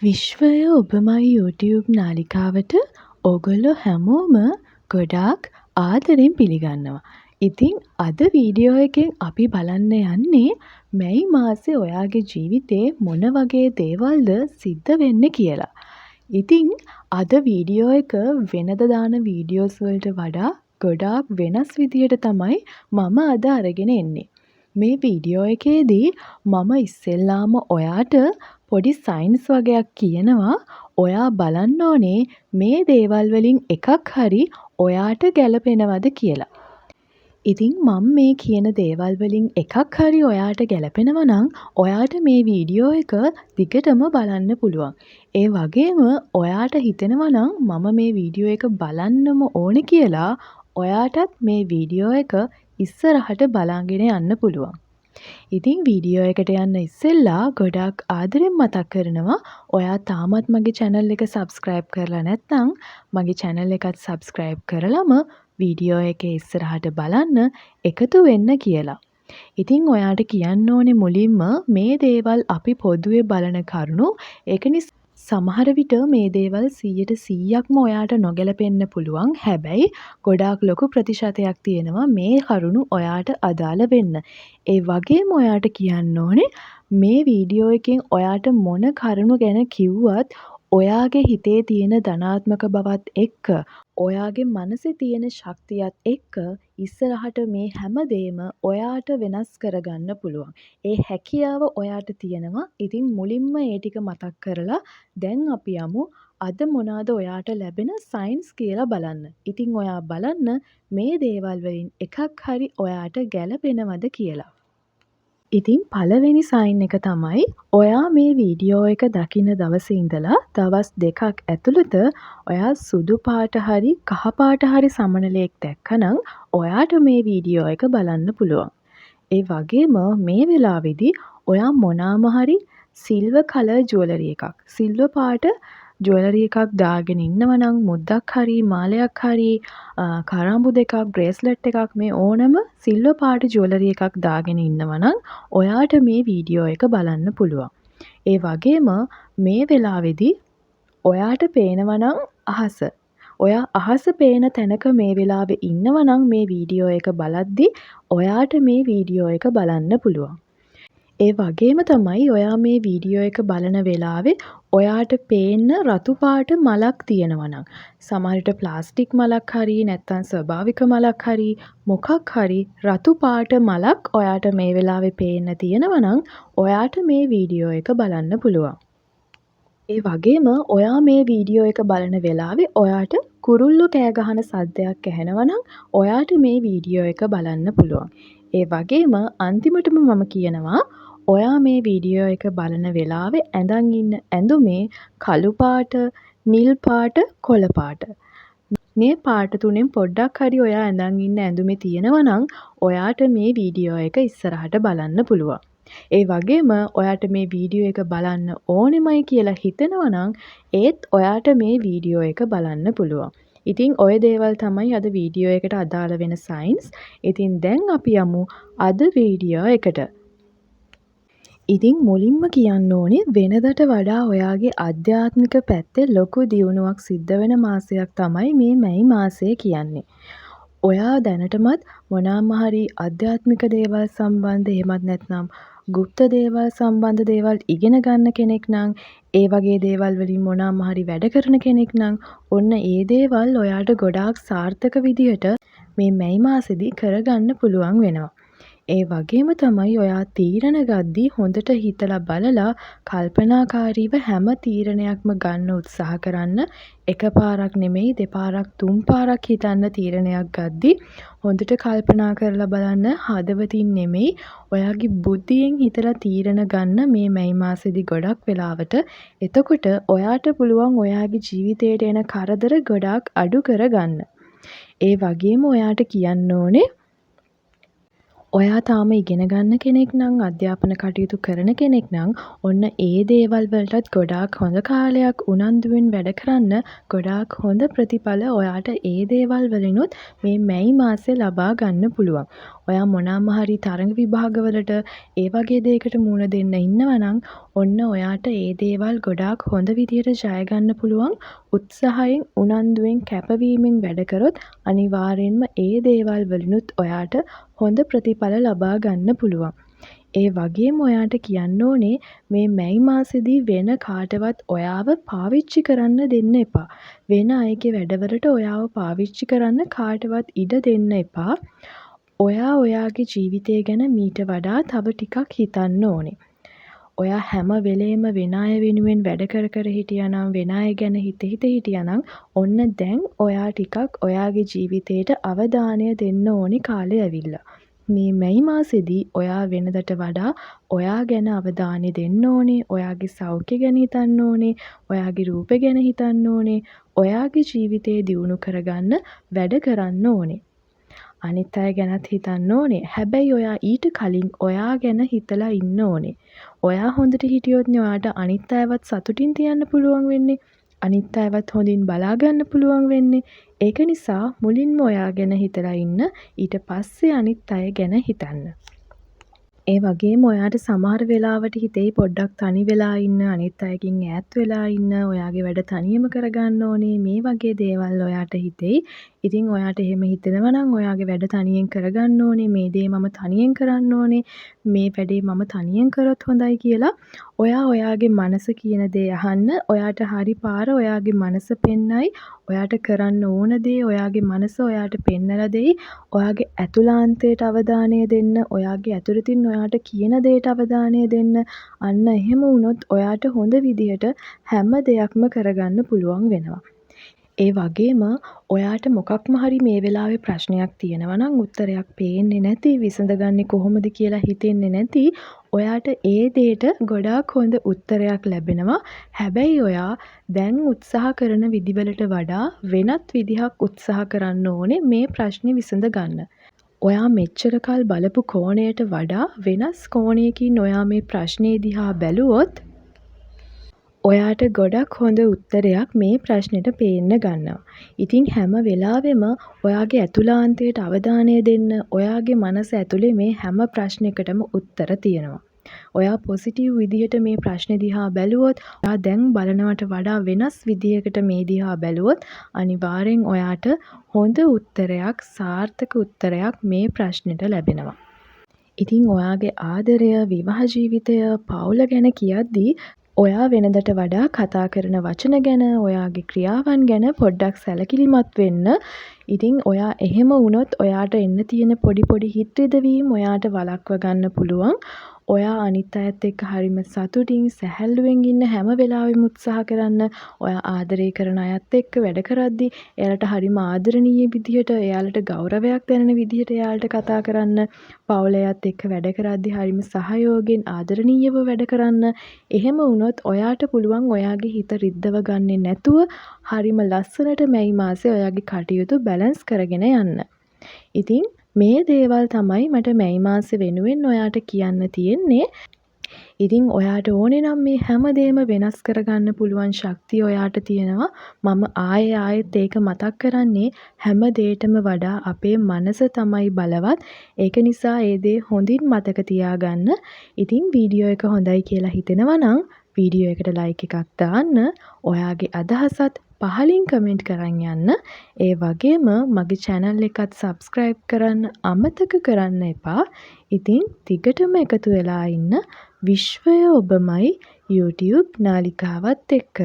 විශ්වය ඔබමයි YouTube නාලිකාවට ඔගොල්ලෝ හැමෝම ගොඩාක් ආදරෙන් පිළිගන්නවා. ඉතින් අද වීඩියෝ එකෙන් අපි බලන්න යන්නේ මැයි මාසේ ඔයාගේ ජීවිතේ මොන වගේ දේවල්ද සිද්ධ වෙන්නේ කියලා. ඉතින් අද වීඩියෝ එක වෙනද දාන වීඩියෝස් වලට වඩා ගොඩාක් වෙනස් විදියට තමයි මම අද අරගෙන එන්නේ. මේ වීඩියෝ එකේදී මම ඉස්සෙල්ලාම ඔයාට පොඩි සයින්ස් වගයක් කියනවා. ඔයා බලන්න ඕනේ මේ දේවල් වලින් එකක් හරි ඔයාට ගැලපෙනවද කියලා. ඉතින් මම මේ කියන දේවල් වලින් එකක් හරි ඔයාට ගැලපෙනවා නම් ඔයාට මේ වීඩියෝ එක දිගටම බලන්න පුළුවන්. ඒ වගේම ඔයාට හිතෙනවා නම් මම මේ වීඩියෝ එක බලන්නම ඕනේ කියලා ඔයාටත් මේ වීඩියෝ එක ඉස්සරහට බලාගෙන යන්න පුළුවන්. ඉතින් වීඩියෝ එකට යන්න ඉස්සෙල්ලා ගොඩාක් ආදරෙන් මතක් කරනවා ඔයා තාමත් මගේ channel එක subscribe කරලා නැත්නම් මගේ channel එකත් subscribe කරලම වීඩියෝ එක ඉස්සරහට බලන්න එකතු වෙන්න කියලා. ඉතින් ඔයාට කියන්න ඕනේ මුලින්ම මේ දේවල් අපි පොදුවේ බලන කරුණු. ඒක නිසා සමහර විට මේ දේවල් 100%ක්ම ඔයාට නොගැලපෙන්න පුළුවන්. හැබැයි ගොඩාක් ලොකු ප්‍රතිශතයක් තියෙනවා මේ කරුණු ඔයාට අදාළ වෙන්න. ඒ වගේම ඔයාට කියන්න ඕනේ මේ වීඩියෝ එකෙන් ඔයාට මොන කරුණු ගැන කිව්වත් ඔයාගේ හිතේ තියෙන ධනාත්මක බවත් එක්ක ඔයාගේ මනසේ තියෙන ශක්තියත් එක්ක ඉස්සරහට මේ හැමදේම ඔයාට වෙනස් කරගන්න පුළුවන්. ඒ හැකියාව ඔයාට තියෙනවා. ඉතින් මුලින්ම ඒ ටික මතක් කරලා දැන් අපි යමු අද මොනවාද ඔයාට ලැබෙන සයින්ස් කියලා බලන්න. ඉතින් ඔයා බලන්න මේ දේවල් වලින් එකක් හරි ඔයාට ගැලපෙනවද කියලා. ඉතින් පළවෙනි සයින් එක තමයි ඔයා මේ වීඩියෝ එක දකින දවසේ ඉඳලා දවස් 2ක් ඇතුළත ඔයා සුදු පාට හරි කහ පාට හරි සමනලයක් දැක්කනම් ඔයාට මේ වීඩියෝ එක බලන්න පුළුවන්. ඒ වගේම මේ වෙලාවේදී ඔයා මොනාම හරි සිල්වර් කලර් ජුවලරි එකක් සිල්වර් පාට ජුවලරි එකක් දාගෙන ඉන්නවා නම් මුද්දක් හරි මාලයක් හරි කරාඹු දෙකක් බ්‍රේස්ලට් එකක් මේ ඕනම සිල්වර් පාට ජුවලරි එකක් දාගෙන ඉන්නවා නම් ඔයාට මේ වීඩියෝ එක බලන්න පුළුවන්. ඒ වගේම මේ වෙලාවේදී ඔයාට පේනවා නම් අහස. ඔයා අහස පේන තැනක මේ වෙලාවේ ඉන්නවා නම් මේ වීඩියෝ එක බලද්දි ඔයාට මේ වීඩියෝ එක බලන්න පුළුවන්. ඒ වගේම තමයි ඔයා මේ වීඩියෝ එක බලන වෙලාවේ ඔයාට පේන්න රතු පාට මලක් තියෙනවා නම් සමහර විට ප්ලාස්ටික් මලක් හරි නැත්නම් ස්වභාවික මලක් හරි මොකක් හරි රතු පාට මලක් ඔයාට මේ වෙලාවේ පේන්න තියෙනවා නම් ඔයාට මේ වීඩියෝ එක බලන්න පුළුවන්. ඒ වගේම ඔයා මේ වීඩියෝ එක බලන වෙලාවේ ඔයාට කුරුල්ලෝ කෑ ගහන සද්දයක් ඇහෙනවා නම් ඔයාට මේ වීඩියෝ එක බලන්න පුළුවන්. ඒ වගේම අන්තිමටම මම කියනවා ඔයා මේ වීඩියෝ එක බලන වෙලාවේ ඇඳන් ඉන්න ඇඳුමේ කළු පාට, නිල් පාට, කොළ පාට. මේ පාට තුනෙන් පොඩ්ඩක් හරි ඔයා ඇඳන් ඉන්න ඇඳුමේ තියෙනවා නම් ඔයාට මේ වීඩියෝ එක ඉස්සරහට බලන්න පුළුවන්. ඒ වගේම ඔයාට මේ වීඩියෝ එක බලන්න ඕනෙමයි කියලා හිතෙනවා නම් ඒත් ඔයාට මේ වීඩියෝ එක බලන්න පුළුවන්. ඉතින් ඔය දේවල් තමයි අද වීඩියෝ එකට අදාළ වෙන සයින්ස්. ඉතින් දැන් අපි යමු අද වීඩියෝ එකට. ඉතින් මුලින්ම කියන්න ඕනේ වෙනදට වඩා ඔයාගේ අධ්‍යාත්මික පැත්තේ ලොකු දියුණුවක් සිද්ධ වෙන මාසයක් තමයි මේ මැයි මාසය කියන්නේ. ඔයා දැනටමත් මොනවාම හරි අධ්‍යාත්මික දේවල් සම්බන්ධ එහෙමත් නැත්නම් গুপ্ত දේවල් සම්බන්ධ දේවල් ඉගෙන ගන්න කෙනෙක් නම් ඒ වගේ දේවල් වලින් මොනවාම හරි වැඩ කරන කෙනෙක් නම් ඔන්න ඒ දේවල් ඔයාට ගොඩාක් සාර්ථක විදිහට මේ මැයි මාසෙදී කරගන්න පුළුවන් වෙනවා. ඒ වගේම තමයි ඔයා තීරණ ගද්දී හොඳට හිතලා බලලා කල්පනාකාරීව හැම තීරණයක්ම ගන්න උත්සාහ කරන්න. එකපාරක් නෙමෙයි දෙපාරක් තුන් පාරක් හිතන්න තීරණයක් ගද්දී හොඳට කල්පනා කරලා බලන්න හදවතින් නෙමෙයි ඔයාගේ බුද්ධියෙන් හිතලා තීරණ ගන්න මේ මැයි මාසෙදී ගොඩක් වෙලාවට. එතකොට ඔයාට පුළුවන් ඔයාගේ ජීවිතයට එන කරදර ගොඩාක් අඩු කරගන්න. ඒ වගේම ඔයාට කියන්න ඕනේ ඔයා තාම ඉගෙන ගන්න කෙනෙක් නම් අධ්‍යාපන කටයුතු කරන කෙනෙක් නම් ඔන්න ඒ දේවල් වලටත් ගොඩාක් හොඳ කාලයක් උනන්දුවෙන් වැඩ කරන්න ගොඩාක් හොඳ ප්‍රතිඵල ඔයාට ඒ දේවල් වලිනුත් මේ මැයි මාසේ ලබා ගන්න පුළුවන්. ඔයා මොනම හරි තරඟ විභාගවලට ඒ වගේ දෙයකට මුහුණ දෙන්න ඉන්නවා නම් ඔන්න ඔයාට ඒ දේවල් ගොඩාක් හොඳ විදියට ජය ගන්න පුළුවන්. උත්සාහයෙන්, උනන්දුවෙන්, කැපවීමෙන් වැඩ කරොත් අනිවාර්යෙන්ම ඒ දේවල් වලිනුත් ඔයාට හොඳ ප්‍රතිඵල ලබා ගන්න පුළුවන්. ඒ වගේම ඔයාට කියන්න ඕනේ මේ මැයි මාසෙදී වෙන කාටවත් ඔයාව පාවිච්චි කරන්න දෙන්න එපා. වෙන අයගේ වැඩවලට ඔයාව පාවිච්චි කරන්න කාටවත් ඉඩ දෙන්න එපා. ඔයා ඔයාගේ ජීවිතය ගැන මීට වඩා තව ටිකක් හිතන්න ඕනේ. ඔයා හැම වෙලේම වෙන අය වෙනුවෙන් වැඩ කර කර හිටියානම් වෙන අය ගැන හිත හිත හිටියානම් ඔන්න දැන් ඔයා ටිකක් ඔයාගේ ජීවිතේට අවධානය දෙන්න ඕනි කාලේ ඇවිල්ලා. මේ මැයි මාසෙදී ඔයා වෙනදට වඩා ඔයා ගැන අවධානය දෙන්න ඕනේ. ඔයාගේ සෞඛ්‍ය ගැන හිතන්න ඕනේ. ඔයාගේ රූපය ගැන හිතන්න ඕනේ. ඔයාගේ ජීවිතේ දියුණු කරගන්න වැඩ කරන්න ඕනේ. අනිත් අය ගැනත් හිතන්න ඕනේ. හැබැයි ඔයා ඊට කලින් ඔයා ගැන හිතලා ඉන්න ඕනේ. ඔයා හොඳට හිටියොත්නේ ඔයාට අනිත් අයවත් සතුටින් තියන්න පුළුවන් වෙන්නේ. අනිත් අයවත් හොඳින් බලා ගන්න පුළුවන් වෙන්නේ. ඒක නිසා මුලින්ම ඔයා ගැන හිතලා ඉන්න. ඊට පස්සේ අනිත් අය ගැන හිතන්න. ඒ වගේම ඔයාට සමහර වෙලාවට හිතේ පොඩ්ඩක් තනි වෙලා ඉන්න, අනිත් අයකින් ඈත් වෙලා ඉන්න, ඔයාගේ වැඩ තනියම කරගන්න ඕනේ, මේ වගේ දේවල් ඔයාට හිතෙයි. ඉතින් ඔයාට එහෙම හිතෙනවා නම් ඔයාගේ වැඩ තනියෙන් කරගන්න ඕනේ, මේ දේ මම තනියෙන් කරන්න ඕනේ, මේ වැඩේ මම තනියෙන් කරොත් හොඳයි කියලා ඔයා ඔයාගේ මනස කියන දේ අහන්න. ඔයාට හරි පාර ඔයාගේ මනස පෙන්නයි. ඔයාට කරන්න ඕන දේ ඔයාගේ මනස ඔයාට පෙන්නලා දෙයි. ඔයාගේ ඇතුළාන්තයට අවධානය දෙන්න, ඔයාගේ ඇතුළතින් ඔයාට කියන දේට අවධානය දෙන්න. අන්න එහෙම වුණොත් ඔයාට හොඳ විදිහට හැම දෙයක්ම කරගන්න පුළුවන් වෙනවා. ඒ වගේම ඔයාට මොකක්ම හරි මේ වෙලාවේ ප්‍රශ්නයක් තියෙනවා නම් උත්තරයක් පේන්නේ නැති, විසඳගන්නේ කොහොමද කියලා හිතෙන්නේ නැති, ඔයාට ඒ දේට ගොඩාක් හොඳ උත්තරයක් ලැබෙනවා. හැබැයි ඔයා දැන් උත්සාහ කරන විදිවලට වඩා වෙනත් විදිහක් උත්සාහ කරන්න ඕනේ මේ ප්‍රශ්නේ විසඳ ගන්න. ඔයා මෙච්චර කල් බලපු කෝණයට වඩා වෙනස් කෝණයකින් ඔයා මේ ප්‍රශ්නේ දිහා බැලුවොත් ඔයාට ගොඩක් හොඳ උත්තරයක් මේ ප්‍රශ්නෙට පේන්න ගන්නවා. ඉතින් හැම වෙලාවෙම ඔයාගේ ඇතුළාන්තයට අවධානය දෙන්න. ඔයාගේ මනස ඇතුලේ මේ හැම ප්‍රශ්නයකටම උත්තර තියෙනවා. ඔයා පොසිටිව් විදිහට මේ ප්‍රශ්නේ දිහා බැලුවොත්, ඔයා දැන් බලනවට වඩා වෙනස් විදිහකට මේ දිහා බැලුවොත් අනිවාර්යෙන් ඔයාට හොඳ උත්තරයක්, සාර්ථක උත්තරයක් මේ ප්‍රශ්නෙට ලැබෙනවා. ඉතින් ඔයාගේ ආදරය, විවාහ ජීවිතය, පවුල ගැන කියද්දී ඔයා වෙනදට වඩා කතා කරන වචන ගැන, ඔයාගේ ක්‍රියාවන් ගැන පොඩ්ඩක් සැලකිලිමත් වෙන්න. ඉතින් ඔයා එහෙම වුණොත් ඔයාට එන්න තියෙන පොඩි පොඩි හිත් රිදවීම් ඔයාට වළක්ව ගන්න පුළුවන්. ඔයා අනිත් අයත් එක්ක හරිම සතුටින් සැහැල්ලුවෙන් ඉන්න හැම වෙලාවෙම උත්සාහ කරන්න. ඔයා ආදරය කරන අයත් එක්ක වැඩ කරද්දී එයාලට හරිම ආදරණීය විදිහට, එයාලට ගෞරවයක් දැනෙන විදිහට එයාලට කතා කරන්න. පවුලයත් එක්ක වැඩ කරද්දී හරිම සහයෝගයෙන් ආදරණීයව වැඩ කරන්න. එහෙම වුණොත් ඔයාට පුළුවන් ඔයාගේ හිත රිද්දව ගන්නේ නැතුව හරිම ලස්සනට මැයි මාසේ ඔයාගේ කටයුතු බැලන්ස් කරගෙන යන්න. ඉතින් මේ දේවල් තමයි මට මැයි මාසේ වෙනුවෙන් ඔයාට කියන්න තියෙන්නේ. ඉතින් ඔයාට ඕනේ නම් මේ හැමදේම වෙනස් කරගන්න පුළුවන් ශක්තිය ඔයාට තියෙනවා. මම ආයෙත් ඒක මතක් කරන්නේ හැම දෙයකටම වඩා අපේ මනස තමයි බලවත්. ඒක නිසා ඒ දේ හොඳින් මතක තියාගන්න. ඉතින් වීඩියෝ එක හොඳයි කියලා හිතෙනවා නම් වීඩියෝ එකට ලයික් එකක් දාන්න. ඔයාගේ අදහසත් පහලින් කමෙන්ට් කරන් යන්න. ඒ වගේම මගේ channel එකත් subscribe කරන්න අමතක කරන්න එපා. ඉතින් දිගටම එකතු වෙලා ඉන්න. විශ්වය ඔබමයි YouTube නාලිකාවත් එක්ක.